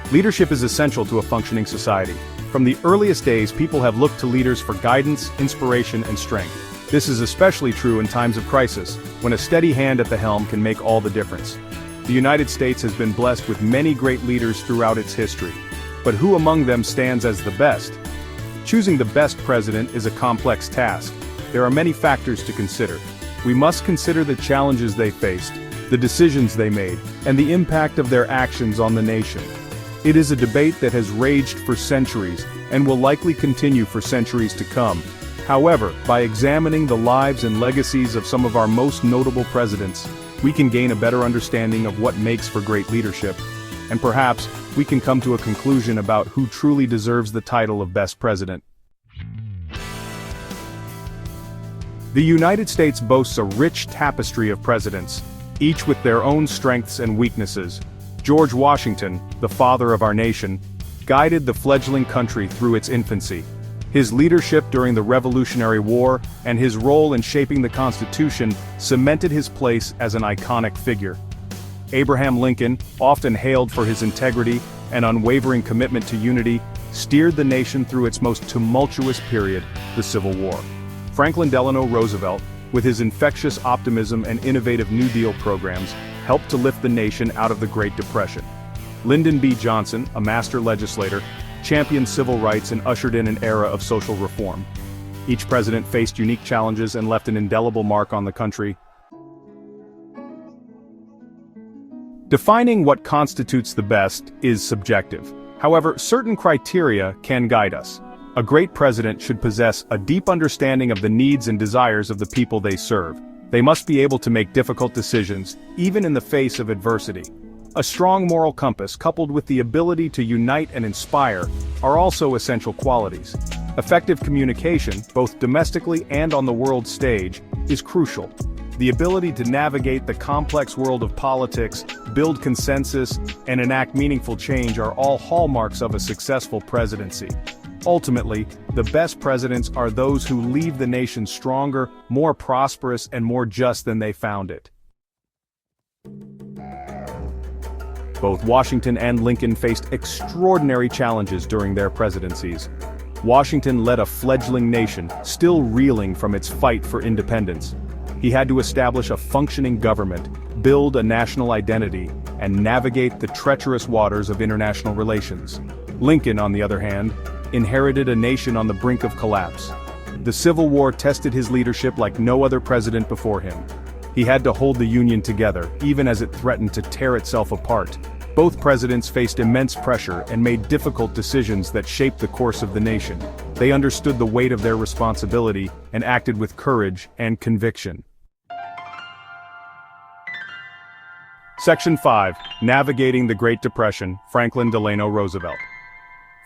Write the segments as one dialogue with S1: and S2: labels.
S1: Leadership is essential to a functioning society. From the earliest days, people have looked to leaders for guidance, inspiration, and strength. This is especially true in times of crisis, when a steady hand at the helm can make all the difference. The United States has been blessed with many great leaders throughout its history. But who among them stands as the best? Choosing the best president is a complex task. There are many factors to consider. We must consider the challenges they faced, the decisions they made, and the impact of their actions on the nation. It is a debate that has raged for centuries, and will likely continue for centuries to come. However, by examining the lives and legacies of some of our most notable presidents, we can gain a better understanding of what makes for great leadership, and perhaps, we can come to a conclusion about who truly deserves the title of best president. The United States boasts a rich tapestry of presidents, each with their own strengths and weaknesses. George Washington, the father of our nation, guided the fledgling country through its infancy. His leadership during the Revolutionary War and his role in shaping the Constitution cemented his place as an iconic figure. Abraham Lincoln, often hailed for his integrity and unwavering commitment to unity, steered the nation through its most tumultuous period, the Civil War. Franklin Delano Roosevelt, with his infectious optimism and innovative New Deal programs, helped to lift the nation out of the Great Depression. Lyndon B. Johnson, a master legislator, championed civil rights and ushered in an era of social reform. Each president faced unique challenges and left an indelible mark on the country. Defining what constitutes the best is subjective. However, certain criteria can guide us. A great president should possess a deep understanding of the needs and desires of the people they serve. They must be able to make difficult decisions, even in the face of adversity. A strong moral compass coupled with the ability to unite and inspire are also essential qualities. Effective communication, both domestically and on the world stage, is crucial. The ability to navigate the complex world of politics, build consensus, and enact meaningful change are all hallmarks of a successful presidency. Ultimately, the best presidents are those who leave the nation stronger, more prosperous, and more just than they found it. Both Washington and Lincoln faced extraordinary challenges during their presidencies. Washington led a fledgling nation, still reeling from its fight for independence. He had to establish a functioning government, build a national identity, and navigate the treacherous waters of international relations. Lincoln, on the other hand, inherited a nation on the brink of collapse. The Civil War tested his leadership like no other president before him. He had to hold the Union together, even as it threatened to tear itself apart. Both presidents faced immense pressure and made difficult decisions that shaped the course of the nation. They understood the weight of their responsibility and acted with courage and conviction. Section 5. Navigating the Great Depression, Franklin Delano Roosevelt.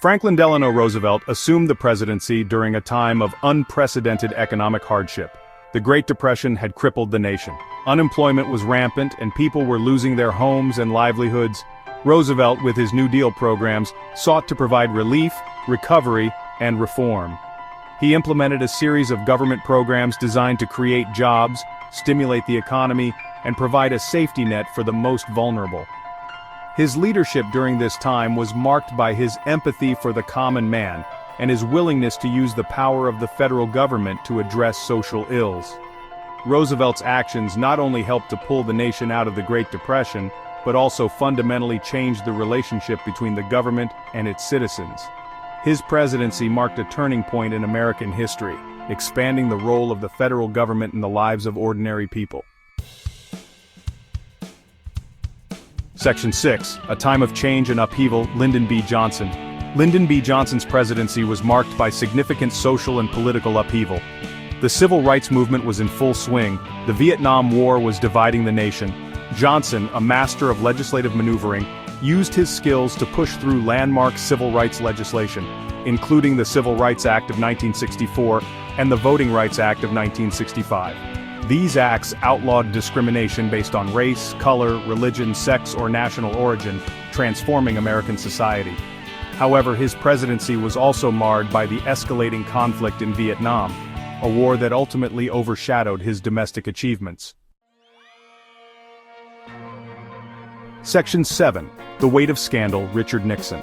S1: Franklin Delano Roosevelt assumed the presidency during a time of unprecedented economic hardship. The Great Depression had crippled the nation. Unemployment was rampant and people were losing their homes and livelihoods. Roosevelt, with his New Deal programs, sought to provide relief, recovery, and reform. He implemented a series of government programs designed to create jobs, stimulate the economy, and provide a safety net for the most vulnerable. His leadership during this time was marked by his empathy for the common man, and his willingness to use the power of the federal government to address social ills. Roosevelt's actions not only helped to pull the nation out of the Great Depression, but also fundamentally changed the relationship between the government and its citizens. His presidency marked a turning point in American history, expanding the role of the federal government in the lives of ordinary people. Section 6. A time of change and upheaval, Lyndon B. Johnson. Lyndon B. Johnson's presidency was marked by significant social and political upheaval. The civil rights movement was in full swing, the Vietnam War was dividing the nation. Johnson, a master of legislative maneuvering, used his skills to push through landmark civil rights legislation, including the Civil Rights Act of 1964 and the Voting Rights Act of 1965. These acts outlawed discrimination based on race, color, religion, sex, or national origin, transforming American society. However, his presidency was also marred by the escalating conflict in Vietnam, a war that ultimately overshadowed his domestic achievements. Section 7. The weight of scandal, Richard Nixon.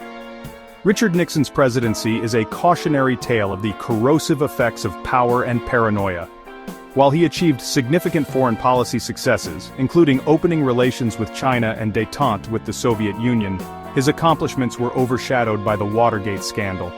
S1: Richard Nixon's presidency is a cautionary tale of the corrosive effects of power and paranoia. While he achieved significant foreign policy successes, including opening relations with China and détente with the Soviet Union, his accomplishments were overshadowed by the Watergate scandal.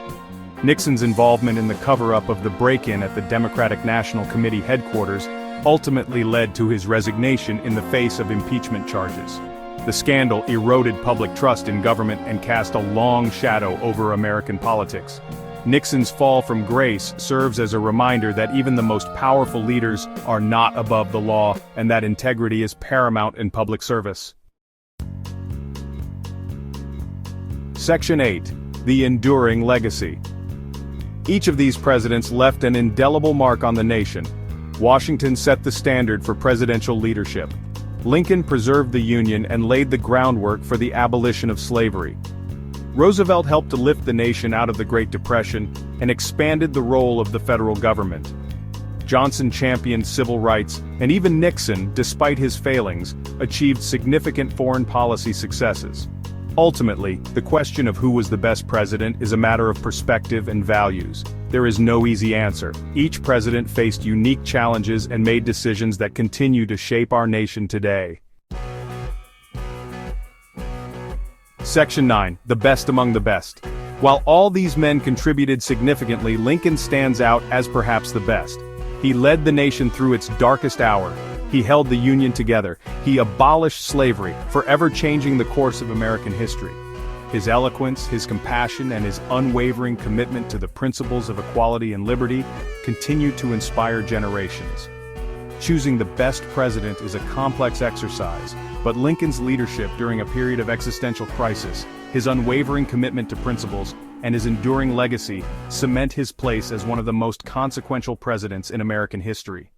S1: Nixon's involvement in the cover-up of the break-in at the Democratic National Committee headquarters ultimately led to his resignation in the face of impeachment charges. The scandal eroded public trust in government and cast a long shadow over American politics. Nixon's fall from grace serves as a reminder that even the most powerful leaders are not above the law, and that integrity is paramount in public service. Section 8. The Enduring Legacy. Each of these presidents left an indelible mark on the nation. Washington set the standard for presidential leadership. Lincoln preserved the Union and laid the groundwork for the abolition of slavery. Roosevelt helped to lift the nation out of the Great Depression and expanded the role of the federal government. Johnson championed civil rights, and even Nixon, despite his failings, achieved significant foreign policy successes. Ultimately, the question of who was the best president is a matter of perspective and values. There is no easy answer. Each president faced unique challenges and made decisions that continue to shape our nation today. Section 9. The Best Among the Best. While all these men contributed significantly, Lincoln stands out as perhaps the best. He led the nation through its darkest hour. He held the Union together. He abolished slavery, forever changing the course of American history. His eloquence, his compassion, and his unwavering commitment to the principles of equality and liberty continue to inspire generations. Choosing the best president is a complex exercise, but Lincoln's leadership during a period of existential crisis, his unwavering commitment to principles, and his enduring legacy cement his place as one of the most consequential presidents in American history.